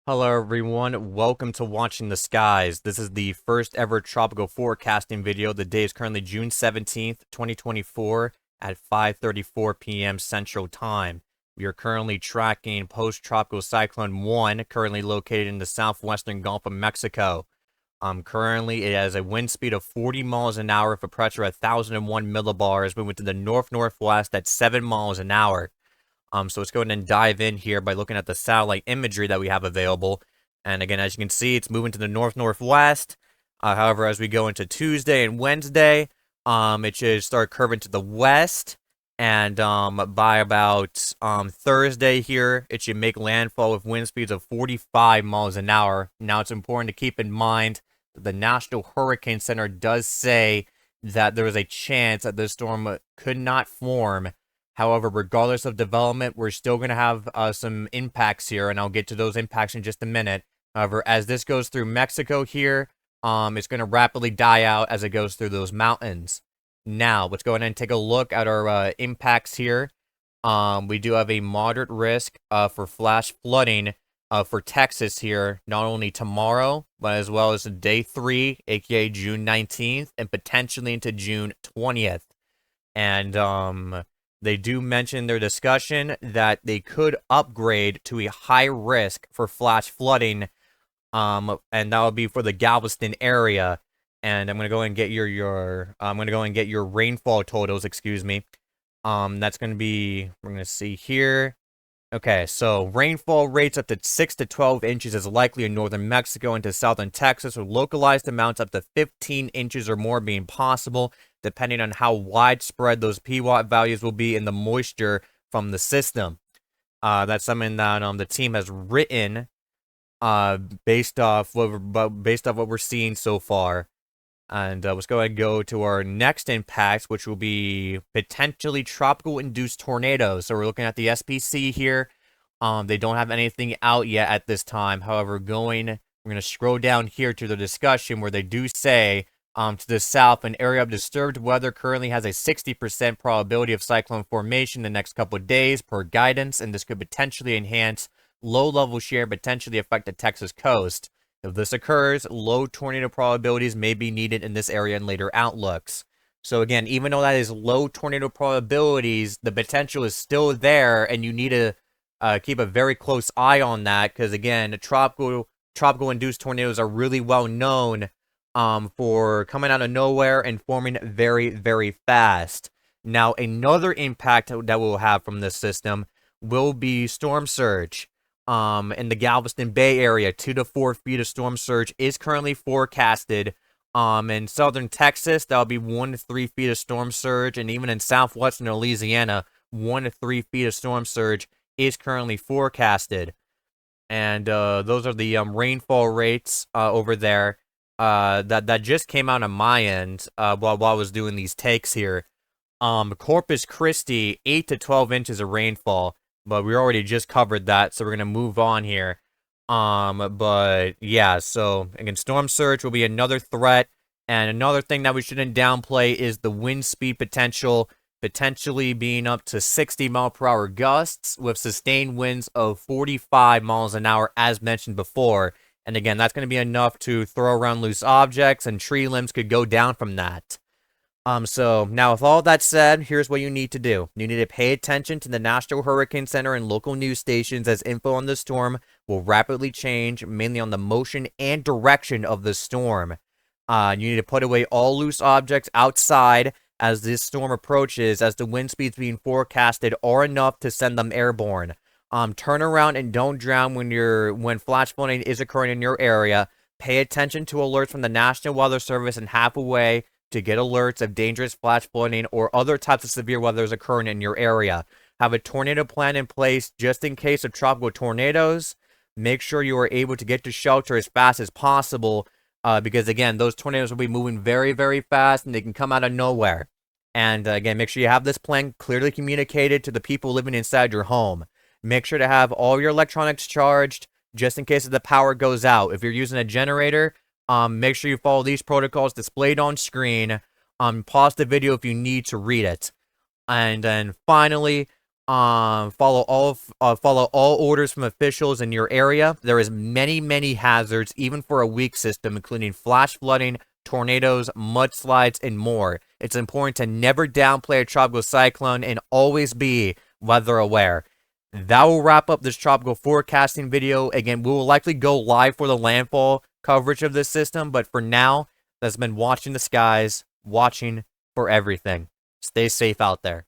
Hello everyone, welcome to Watching the Skies. This is the first ever tropical forecasting video. The day is currently June 17th, 2024 at 5:34 p.m. Central Time. We are currently tracking post-tropical cyclone 1, currently located in the southwestern Gulf of Mexico. Currently it has a wind speed of 40 miles an hour with a pressure of 1,001 millibars, moving to the north-northwest at 7 miles an hour. So let's go ahead and dive in here by looking at the satellite imagery that we have available. And again, as you can see, it's moving to the north-northwest. However, as we go into Tuesday and Wednesday, it should start curving to the west. And by about Thursday here, it should make landfall with wind speeds of 45 miles an hour. Now, it's important to keep in mind that the National Hurricane Center does say that there is a chance that this storm could not form. However, regardless of development, we're still going to have some impacts here, and I'll get to those impacts in just a minute. However, as this goes through Mexico here, it's going to rapidly die out as it goes through those mountains. Now, let's go ahead and take a look at our impacts here. We do have a moderate risk for flash flooding for Texas here, not only tomorrow, but as well as day 3, aka June 19th, and potentially into June 20th. And they do mention in their discussion that they could upgrade to a high risk for flash flooding, and that would be for the Galveston area. And I'm gonna go and get your rainfall totals. Excuse me. That's gonna be, we're gonna see here. Okay, so rainfall rates up to 6 to 12 inches is likely in northern Mexico into southern Texas, with localized amounts up to 15 inches or more being possible, depending on how widespread those PWatt values will be in the moisture from the system. That's something that the team has written based off what we're seeing so far. And let's go ahead and go to our next impacts, which will be potentially tropical-induced tornadoes. So we're looking at the SPC here. They don't have anything out yet at this time. However, we're going to scroll down here to the discussion where they do say, to the south, an area of disturbed weather currently has a 60% probability of cyclone formation in the next couple of days per guidance, and this could potentially enhance low-level shear, potentially affect the Texas coast. If this occurs, low tornado probabilities may be needed in this area in later outlooks. So again, even though that is low tornado probabilities, the potential is still there, and you need to keep a very close eye on that, because again, tropical-induced tornadoes are really well known for coming out of nowhere and forming very, very fast. Now, another impact that we'll have from this system will be storm surge. In the Galveston Bay area, 2 to 4 feet of storm surge is currently forecasted. In southern Texas, that'll be 1 to 3 feet of storm surge, and even in southwestern Louisiana, 1 to 3 feet of storm surge is currently forecasted. And those are the rainfall rates over there that just came out on my end while I was doing these takes here. Corpus Christi, 8 to 12 inches of rainfall. But we already just covered that, so we're going to move on here. But yeah, so again, storm surge will be another threat. And another thing that we shouldn't downplay is the wind speed potentially being up to 60 mile per hour gusts with sustained winds of 45 miles an hour, as mentioned before. And again, that's going to be enough to throw around loose objects, and tree limbs could go down from that. So now with all that said, here's what you need to do. You need to pay attention to the National Hurricane Center and local news stations, as info on the storm will rapidly change, mainly on the motion and direction of the storm. You need to put away all loose objects outside as this storm approaches, as the wind speeds being forecasted are enough to send them airborne. Turn around and don't drown when flash flooding is occurring in your area. Pay attention to alerts from the National Weather Service and half away to get alerts of dangerous flash flooding or other types of severe weather is occurring in your area. Have a tornado plan in place just in case of tropical tornadoes. Make sure you are able to get to shelter as fast as possible because, again, those tornadoes will be moving very, very fast, and they can come out of nowhere. And, again, make sure you have this plan clearly communicated to the people living inside your home. Make sure to have all your electronics charged just in case the power goes out. If you're using a generator, make sure you follow these protocols displayed on screen. Pause the video if you need to read it. And then finally, Follow all orders from officials in your area. There is many hazards, even for a weak system, including flash flooding, tornadoes, mudslides, and more. It's important to never downplay a tropical cyclone and always be weather aware. That will wrap up this tropical forecasting video. Again, we will likely go live for the landfall coverage of this system, but for now, that's been watching the skies, watching for everything. Stay safe out there.